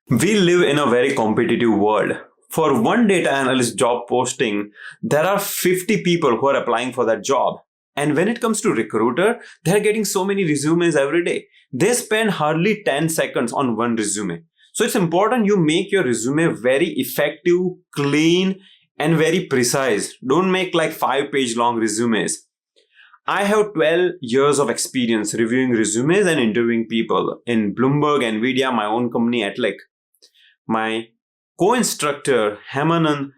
We live in a very competitive world. For one data analyst job posting, there are 50 people who are applying for that job. And when it comes to recruiter, they're getting so many resumes every day. They spend hardly 10 seconds on one resume. So it's important you make your resume very effective, clean, and very precise. Don't make like 5-page long resumes. I have 12 years of experience reviewing resumes and interviewing people in Bloomberg, Nvidia, my own company, Atlic. My co-instructor, Hemanand,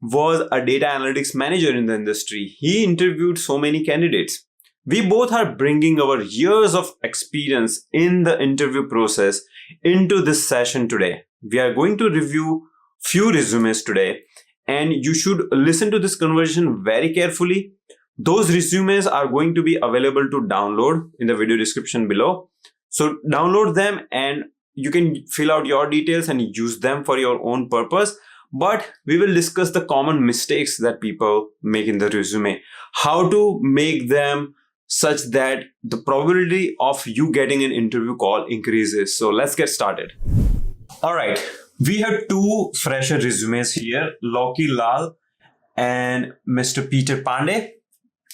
was a data analytics manager in the industry. He interviewed so many candidates. We both are bringing our years of experience in the interview process into this session today. We are going to review few resumes today, and you should listen to this conversation very carefully. Those resumes are going to be available to download in the video description below. So download them and you can fill out your details and use them for your own purpose. But we will discuss the common mistakes that people make in the resume, how to make them such that the probability of you getting an interview call increases. So let's get started. All right. We have two fresher resumes here, Loki Lal and Mr. Peter Pandey.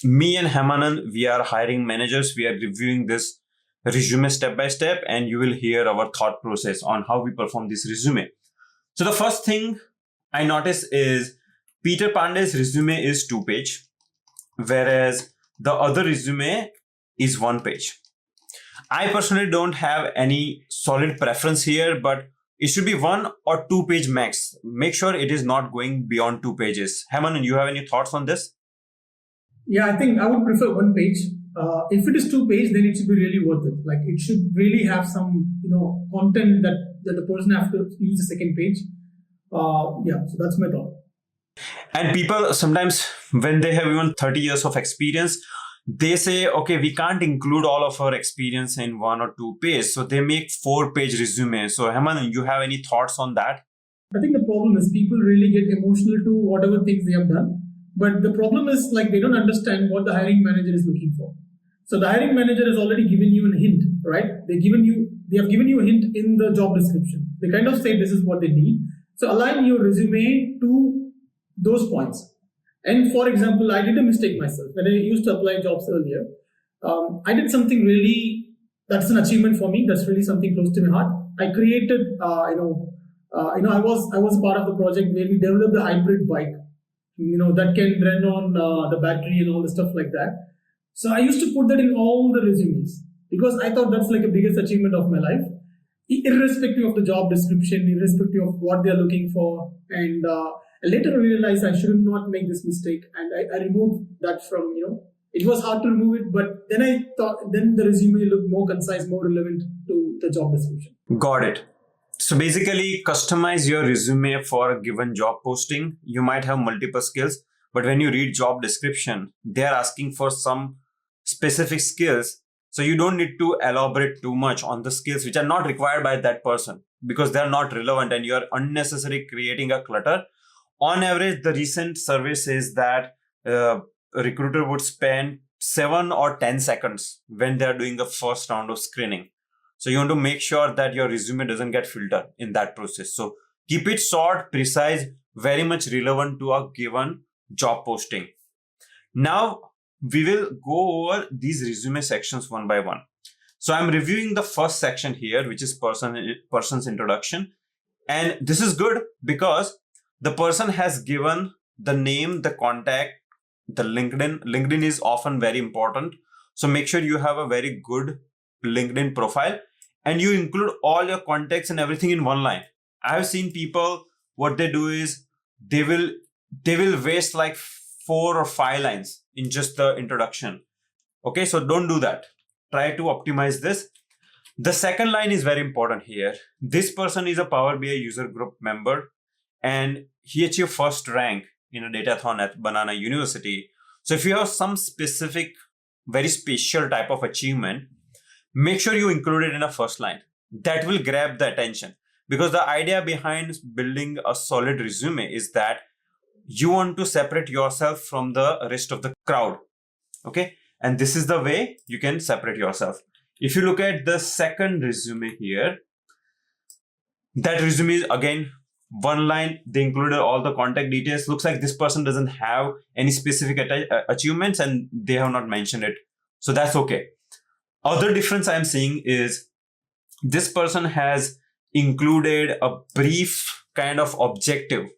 Me and Hemanand, we are hiring managers. We are reviewing this resume step by step, and you will hear our thought process on how we perform this resume. So the first thing I notice is Peter Pandey's resume is 2-page, whereas the other resume is 1-page. I personally don't have any solid preference here, but it should be 1 or 2-page max. Make sure it is not going beyond 2 pages. Hemanand, you have any thoughts on this? Yeah, I think I would prefer 1 page. If it is 2 page, then it should be really worth it. Like it should really have some, content that the person have to use the second page. So that's my thought. And people sometimes, when they have even 30 years of experience, they say, okay, we can't include all of our experience in 1 or 2 pages. So they make 4-page resume. So Hemanand, you have any thoughts on that? I think the problem is people really get emotional to whatever things they have done. But the problem is like they don't understand what the hiring manager is looking for. So the hiring manager has already given you a hint, right? They have given you a hint in the job description. They kind of say this is what they need. So align your resume to those points. And for example, I did a mistake myself when I used to apply jobs earlier. I did something really that's an achievement for me. That's really something close to my heart. I created, I was part of the project where we developed a hybrid bike. That can run on the battery and all the stuff like that. So I used to put that in all the resumes because I thought that's like the biggest achievement of my life, irrespective of the job description, irrespective of what they're looking for. And later I realized I should not make this mistake, and I removed that from, it was hard to remove it, but then I thought, then the resume looked more concise, more relevant to the job description. Got it. So basically, customize your resume for a given job posting. You might have multiple skills, but when you read job description, they are asking for some specific skills. So you don't need to elaborate too much on the skills which are not required by that person because they are not relevant and you are unnecessarily creating a clutter. On average, the recent survey says that a recruiter would spend 7 or 10 seconds when they are doing the first round of screening. So you want to make sure that your resume doesn't get filtered in that process. So keep it short, precise, very much relevant to a given job posting. Now we will go over these resume sections one by one. So I'm reviewing the first section here, which is person's introduction. And this is good because the person has given the name, the contact, the LinkedIn. LinkedIn is often very important. So make sure you have a very good LinkedIn profile and you include all your contacts and everything in one line. I have seen people, what they do is they will waste like 4 or 5 lines in just the introduction. Okay, so don't do that. Try to optimize this. The second line is very important here. This person is a Power BI user group member and he achieved first rank in a datathon at Banana University. So if you have some specific, very special type of achievement, make sure you include it in a first line. That will grab the attention because the idea behind building a solid resume is that you want to separate yourself from the rest of the crowd. Okay. And this is the way you can separate yourself. If you look at the second resume here, That resume is again one line. They included all the contact details. Looks like this person doesn't have any specific achievements and they have not mentioned it. So that's okay. Other difference I'm seeing is this person has included a brief kind of objective,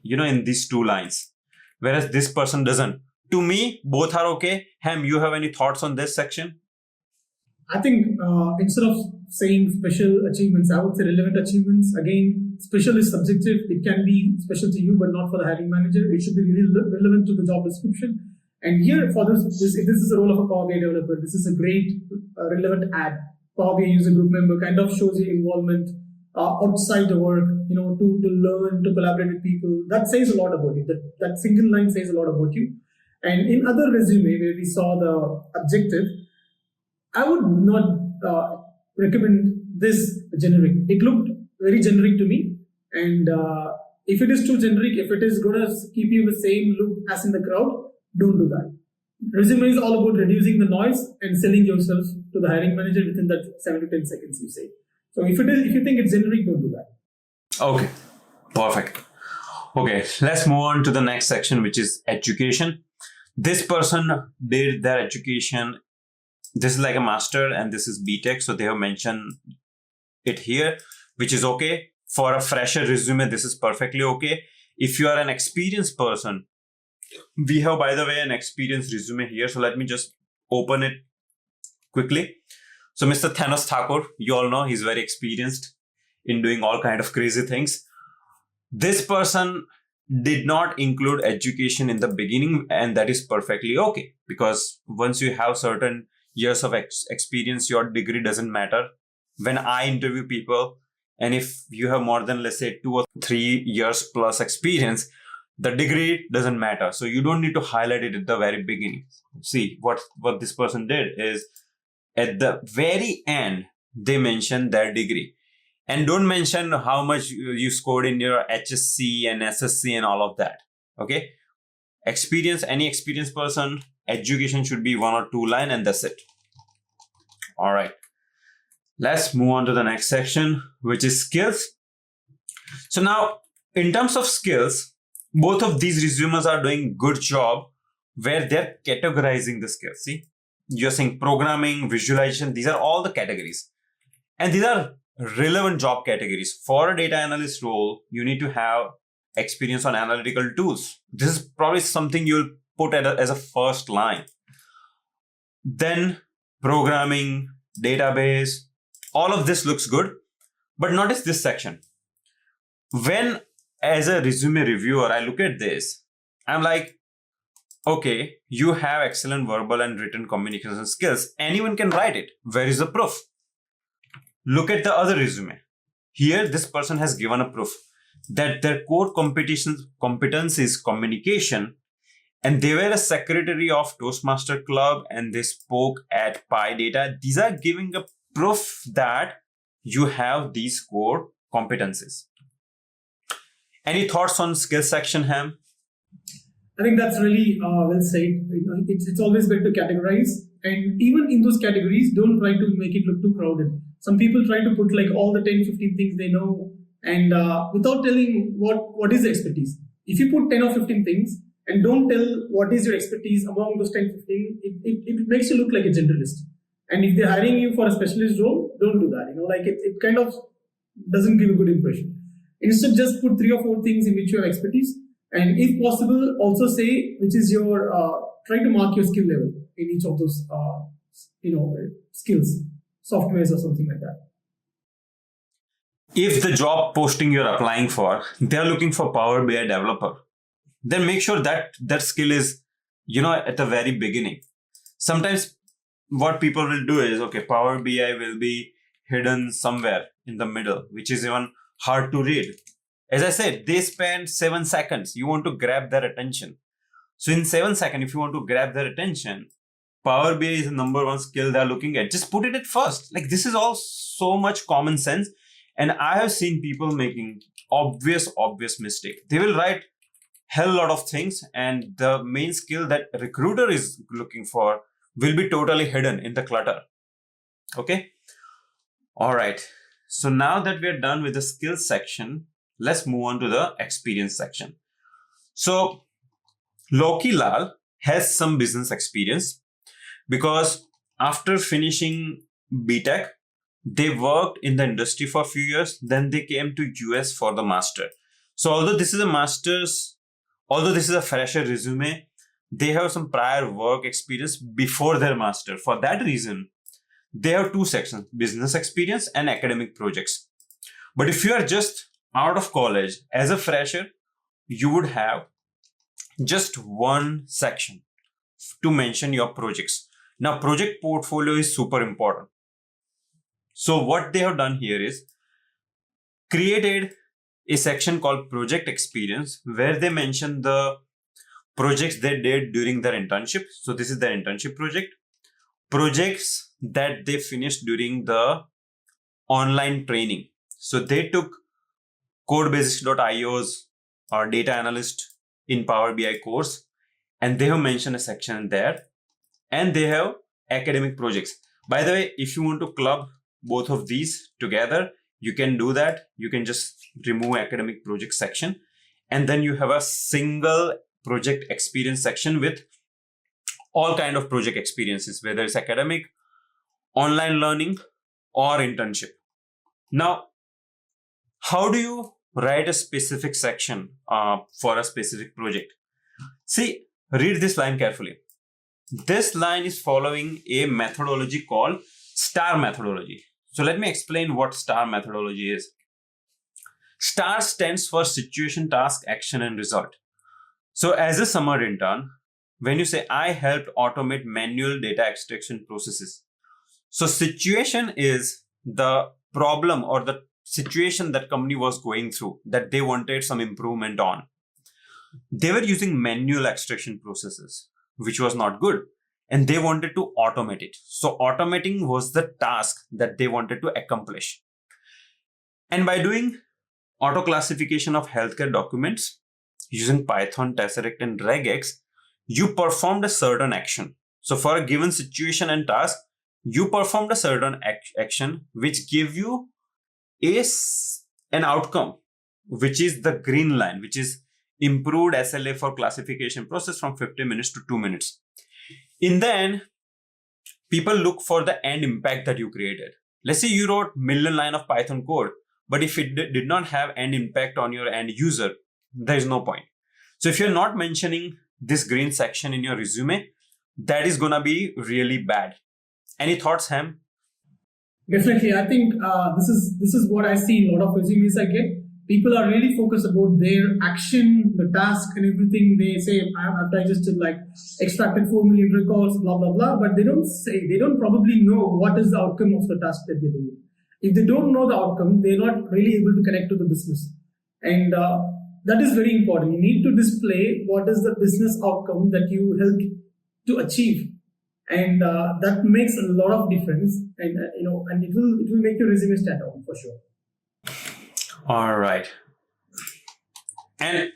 in these two lines, whereas this person doesn't. To me, both are okay. Ham, you have any thoughts on this section? I think instead of saying special achievements, I would say relevant achievements. Again, special is subjective. It can be special to you, but not for the hiring manager. It should be really relevant to the job description. And here, for this if this is the role of a Power BI developer, this is a great relevant ad. Power BI user group member kind of shows your involvement outside the work, to learn, to collaborate with people. That says a lot about you. That single line says a lot about you. And in other resume where we saw the objective, I would not recommend this generic. It looked very generic to me. And if it is too generic, if it is going to keep you in the same loop as in the crowd, don't do that. Resume is all about reducing the noise and selling yourself to the hiring manager within that 7 to 10 seconds, you say. So if you think it's generic, don't do that. Okay, perfect. Okay, let's move on to the next section, which is education. This person did their education. This is like a master and this is BTech. So they have mentioned it here, which is okay. For a fresher resume, this is perfectly okay. If you are an experienced person, we have, by the way, an experienced resume here. So let me just open it quickly. So Mr. Thanos Thakur, you all know he's very experienced in doing all kind of crazy things. This person did not include education in the beginning, and that is perfectly okay, because once you have certain years of experience, your degree doesn't matter. When I interview people, and if you have more than, let's say, 2 or 3 years plus experience, the degree doesn't matter. So you don't need to highlight it at the very beginning. See, what this person did is at the very end, they mentioned their degree. And don't mention how much you scored in your HSC and SSC and all of that. Okay? Any experienced person, education should be 1 or 2 line and that's it. All right. Let's move on to the next section, which is skills. So now, in terms of skills, both of these resumes are doing good job where they're categorizing the skills. See, you're saying programming, visualization, these are all the categories. And these are relevant job categories. For a data analyst role, you need to have experience on analytical tools. This is probably something you'll put as a first line. Then programming, database, all of this looks good. But notice this section. When, as a resume reviewer, I look at this, I'm like, okay, you have excellent verbal and written communication skills. Anyone can write it. Where is the proof? Look at the other resume. Here, this person has given a proof that their core competence is communication, and they were a secretary of Toastmaster Club and they spoke at Pi Data. These are giving a proof that you have these core competencies. Any thoughts on skills section, Ham? I think that's really well said. It's always better to categorize, and even in those categories, don't try to make it look too crowded. Some people try to put like all the 10, 15 things they know, and without telling what is the expertise. If you put 10 or 15 things and don't tell what is your expertise among those 10, 15, it makes you look like a generalist. And if they're hiring you for a specialist role, don't do that. It kind of doesn't give a good impression. Instead, just put 3 or 4 things in which you have expertise. And if possible, also say which is your, try to mark your skill level in each of those, skills, softwares or something like that. If the job posting you're applying for, they're looking for Power BI developer, then make sure that that skill is, at the very beginning. Sometimes what people will do is, okay, Power BI will be hidden somewhere in the middle, which is even hard to read. As I said, they spend 7 seconds. You want to grab their attention. So in 7 seconds, if you want to grab their attention, Power BI is the number 1 skill they're looking at. Just put it at first. Like, this is all so much common sense. And I have seen people making obvious mistake. They will write hell lot of things, and the main skill that recruiter is looking for will be totally hidden in the clutter. Okay. All right. So now that we are done with the skills section, let's move on to the experience section. So Loki Lal has some business experience because after finishing BTech, they worked in the industry for a few years. Then they came to US for the master. So although this is a fresher resume, they have some prior work experience before their master. For that reason, they have two sections: business experience and academic projects. But if you are just out of college as a fresher, you would have just one section to mention your projects. Now, project portfolio is super important. So what they have done here is created a section called project experience, where they mention the projects they did during their internship. So this is their internship project. Projects that they finished during the online training. So they took codebasics.io's data analyst in Power BI course, and they have mentioned a section there. And they have academic projects. By the way, if you want to club both of these together, you can do that. You can just remove academic project section, and then you have a single project experience section with all kind of project experiences, whether it's academic, online learning, or internship. Now, how do you write a specific section for a specific project? See, read this line carefully. This line is following a methodology called STAR methodology. So let me explain what STAR methodology is. STAR stands for situation, task, action, and result. So as a summer intern, when you say, I helped automate manual data extraction processes. So situation is the problem or the situation that company was going through that they wanted some improvement on. They were using manual extraction processes, which was not good, and they wanted to automate it. So automating was the task that they wanted to accomplish. And by doing auto classification of healthcare documents using Python, Tesseract, and regex, you performed a certain action. So for a given situation and task, you performed a certain action which gave you an outcome, which is the green line, which is improved SLA for classification process from 50 minutes to 2 minutes. In the end, people look for the end impact that you created. Let's say you wrote million line of Python code, but if it did not have end impact on your end user, there is no point. So if you're not mentioning this green section in your resume, that is going to be really bad. Any thoughts, Ham? Definitely. I think this is what I see in a lot of resumes I get. People are really focused about their action, the task, and everything. They say, I've digested, like, extracted 4 million records, blah, blah, blah. But they don't probably know what is the outcome of the task that they're doing. If they don't know the outcome, they're not really able to connect to the business. And that is very important. You need to display what is the business outcome that you helped to achieve. And that makes a lot of difference. And, and it will make your resume stand out for sure. All right. And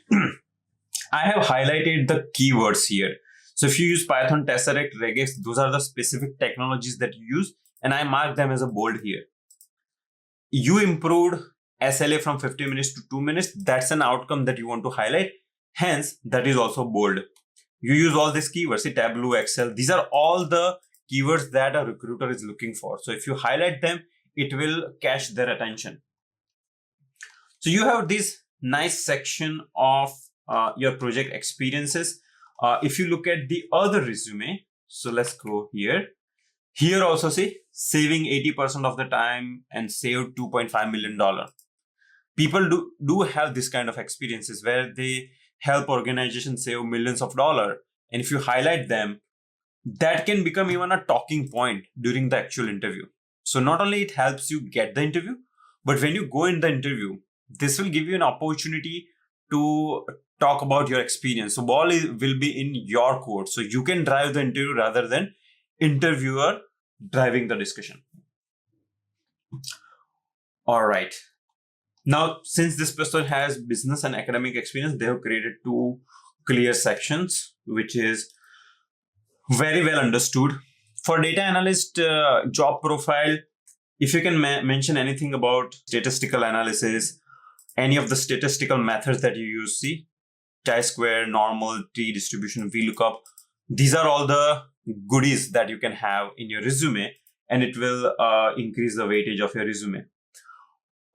I have highlighted the keywords here. So if you use Python, Tesseract, regex, those are the specific technologies that you use. And I mark them as a bold here. You improved SLA from 50 minutes to 2 minutes. That's an outcome that you want to highlight. Hence, that is also bold. You use all these keywords, say Tableau, Excel. These are all the keywords that a recruiter is looking for. So if you highlight them, it will catch their attention. So you have this nice section of your project experiences. If you look at the other resume, so let's go here. Here also see saving 80% of the time and saved $2.5 million. People do have this kind of experiences where they help organizations save millions of dollars. And if you highlight them, that can become even a talking point during the actual interview. So not only it helps you get the interview, but when you go in the interview, this will give you an opportunity to talk about your experience. So ball will be in your court. So you can drive the interview rather than interviewer driving the discussion. All right. Now, since this person has business and academic experience, they have created two clear sections, which is very well understood. For data analyst job profile, if you can mention anything about statistical analysis, any of the statistical methods that you use, see, chi-square, normal, t-distribution, VLOOKUP, these are all the goodies that you can have in your resume, and it will increase the weightage of your resume.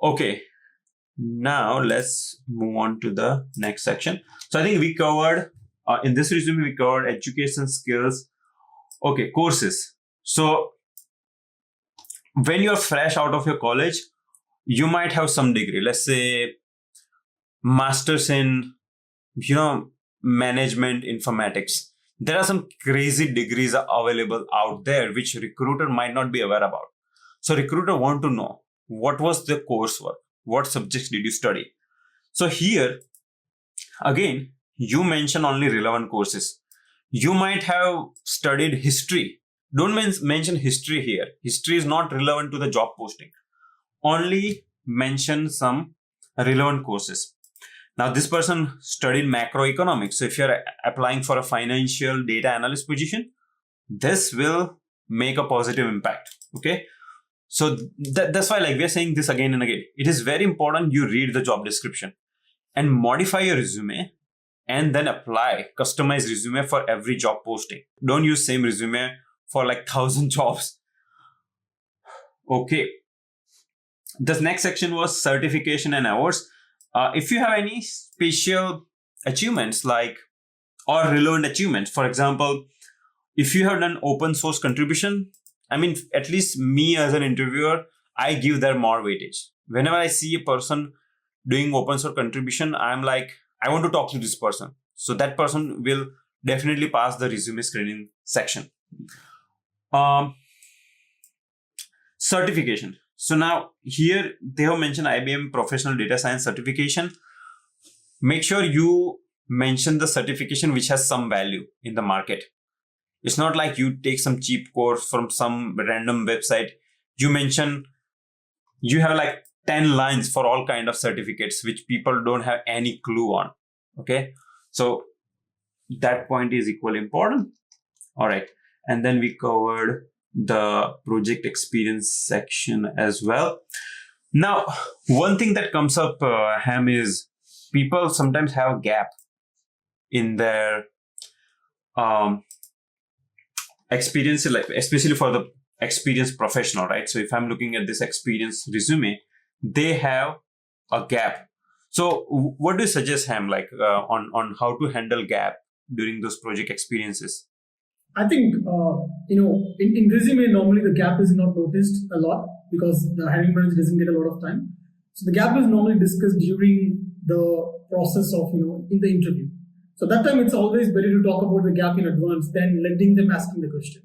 Okay, now let's move on to the next section. So I think we covered, in this resume, we covered education, skills, okay, courses. So when you're fresh out of your college, you might have some degree, let's say masters in, management informatics. There are some crazy degrees available out there which recruiter might not be aware about. So recruiter want to know what was the coursework, what subjects did you study. So here again, you mention only relevant courses. You might have studied history. Don't mention history here. History is not relevant to the job posting. Only mention some relevant courses. Now, this person studied macroeconomics. So if you're applying for a financial data analyst position, this will make a positive impact. Okay. So that's why we're saying this again and again. It is very important you read the job description and modify your resume and then apply customized resume for every job posting. Don't use same resume for 1,000 jobs. Okay. This next section was certification and awards. If you have any special achievements or relevant achievements, for example, if you have done open source contribution, at least me as an interviewer, I give them more weightage. Whenever I see a person doing open source contribution, I'm like, I want to talk to this person. So that person will definitely pass the resume screening section. Certification. So now here they have mentioned IBM Professional Data Science certification. Make sure you mention the certification which has some value in the market. It's not like you take some cheap course from some random website. You mention you have 10 lines for all kind of certificates which people don't have any clue on. Okay. So that point is equally important. All right. And then we covered the project experience section as well. Now, one thing that comes up, Ham, is people sometimes have a gap in their experience, especially for the experienced professional, right? So if I'm looking at this experience resume, they have a gap. So what do you suggest, Ham, on how to handle gap during those project experiences? I think, in resume, normally the gap is not noticed a lot because the hiring manager doesn't get a lot of time. So the gap is normally discussed during the process of, in the interview. So that time it's always better to talk about the gap in advance than letting them asking the question.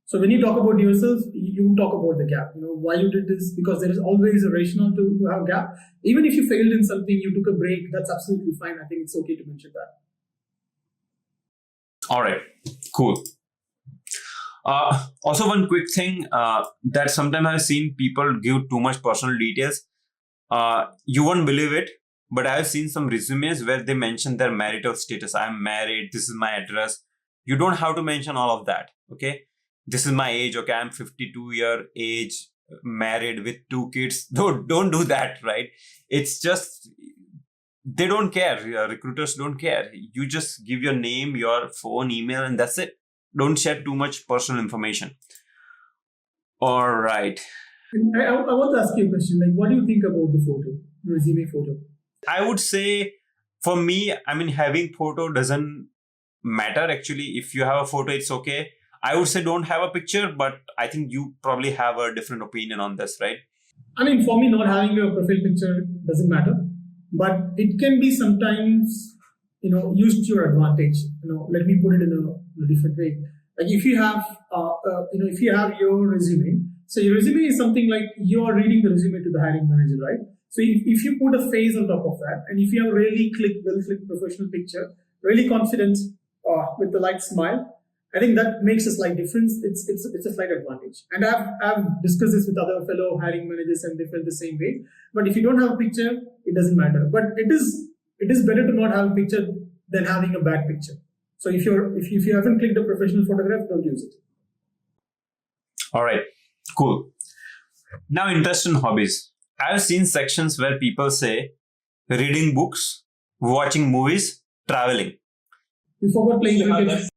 So when you talk about yourself, you talk about the gap, why you did this, because there is always a rationale to have gap. Even if you failed in something, you took a break, that's absolutely fine. I think it's okay to mention that. All right, cool. Also, one quick thing that sometimes I've seen people give too much personal details. You won't believe it, but I've seen some resumes where they mention their marital status. I'm married. This is my address. You don't have to mention all of that. Okay. This is my age. Okay. I'm 52-year age, married with 2 kids. Don't do that. Right. It's just, they don't care. Recruiters don't care. You just give your name, your phone, email, and that's it. Don't share too much personal information. All right. I want to ask you a question. What do you think about the photo, resume photo? I would say for me, having photo doesn't matter. Actually, if you have a photo, it's okay. I would say don't have a picture, but I think you probably have a different opinion on this, right? For me, not having a profile picture doesn't matter, but it can be sometimes, used to your advantage. Let me put it in a different way. If you have, if you have your resume, so your resume is something like you are reading the resume to the hiring manager, right? So if you put a face on top of that, and if you have really well-clicked professional picture, really confident with the light smile, I think that makes a slight difference. It's a slight advantage. And I've discussed this with other fellow hiring managers and they felt the same way. But if you don't have a picture, it doesn't matter. But it is better to not have a picture than having a bad picture. So if you haven't clicked a professional photograph, don't use it. All right, cool. Now, interest in hobbies. I've seen sections where people say reading books, watching movies, traveling. You forgot playing cricket.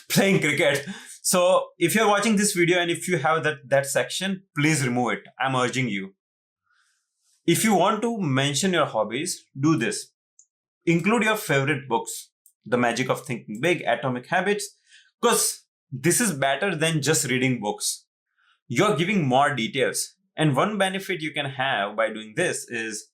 Playing cricket. So if you're watching this video and if you have that section, please remove it. I'm urging you. If you want to mention your hobbies, do this. Include your favorite books, The Magic of Thinking Big, Atomic Habits, because this is better than just reading books. You're giving more details. And one benefit you can have by doing this is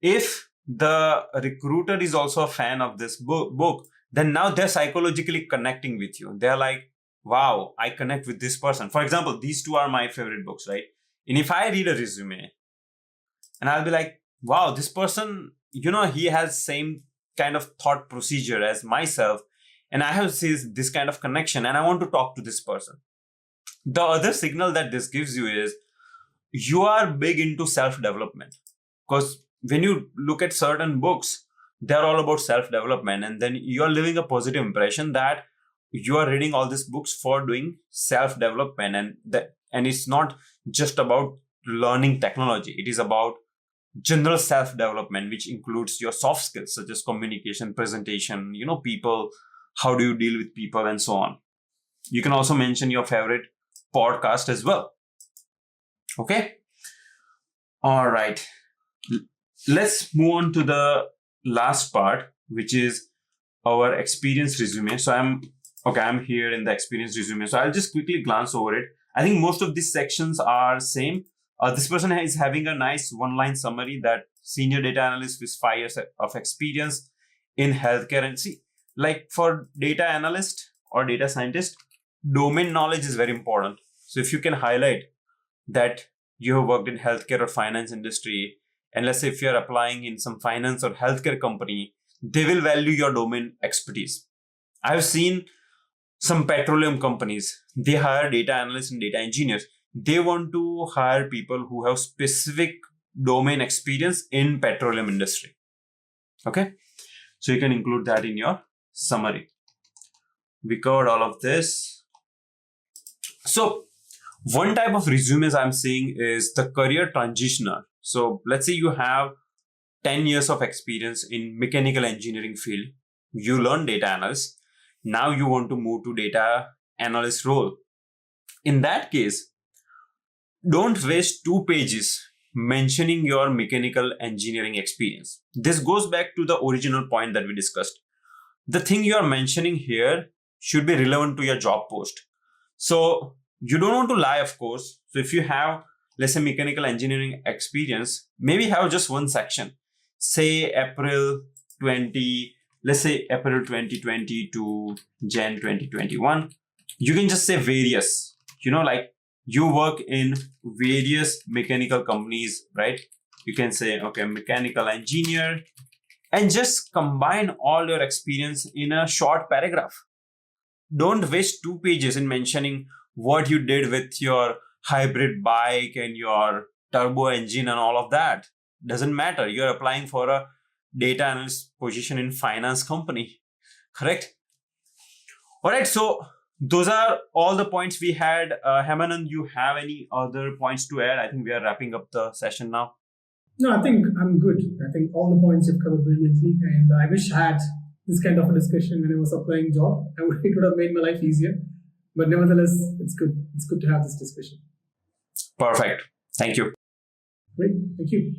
if the recruiter is also a fan of this book, then now they're psychologically connecting with you. They're like, wow, I connect with this person. For example, these two are my favorite books, right? And if I read a resume and I'll be like, wow, this person, he has same kind of thought procedure as myself. And I have this kind of connection and I want to talk to this person. The other signal that this gives you is you are big into self-development, because when you look at certain books, they're all about self-development, and then you're leaving a positive impression that you are reading all these books for doing self-development, and it's not just about learning technology. It is about general self-development, which includes your soft skills such as communication, presentation, people, how do you deal with people, and so on. You can also mention your favorite podcast as well. Okay. All right. Let's move on to the last part, which is our experience resume. So I'm here in the experience resume. So I'll just quickly glance over it. I think most of these sections are same. This person is having a nice one-line summary that senior data analyst with 5 years of experience in healthcare. And see, like for data analyst or data scientist, domain knowledge is very important. So if you can highlight that you have worked in healthcare or finance industry, and let's say if you're applying in some finance or healthcare company, they will value your domain expertise. I've seen some petroleum companies, they hire data analysts and data engineers. They want to hire people who have specific domain experience in petroleum industry. Okay. So you can include that in your summary. We covered all of this. So one type of resumes I'm seeing is the career transitioner. So let's say you have 10 years of experience in mechanical engineering field. You learn data analyst. Now you want to move to data analyst role. In that case, don't waste 2 pages mentioning your mechanical engineering experience. This goes back to the original point that we discussed. The thing you are mentioning here should be relevant to your job post. So you don't want to lie, of course. So if you have, let's say, mechanical engineering experience, maybe have just one section. Say April 2020 to Jan 2021. You can just say various, like you work in various mechanical companies, right? You can say, okay, mechanical engineer, and just combine all your experience in a short paragraph. Don't waste 2 pages in mentioning what you did with your hybrid bike and your turbo engine and all of that. Doesn't matter. You're applying for a data analyst position in finance company, correct? All right. So those are all the points we had. Hemanand, you have any other points to add? I think we are wrapping up the session now. No, I think I'm good. I think all the points you've covered brilliantly, and I wish I had this kind of a discussion when I was applying job. It would have made my life easier. But nevertheless, it's good. It's good to have this discussion. Perfect. Thank you. Great. Thank you.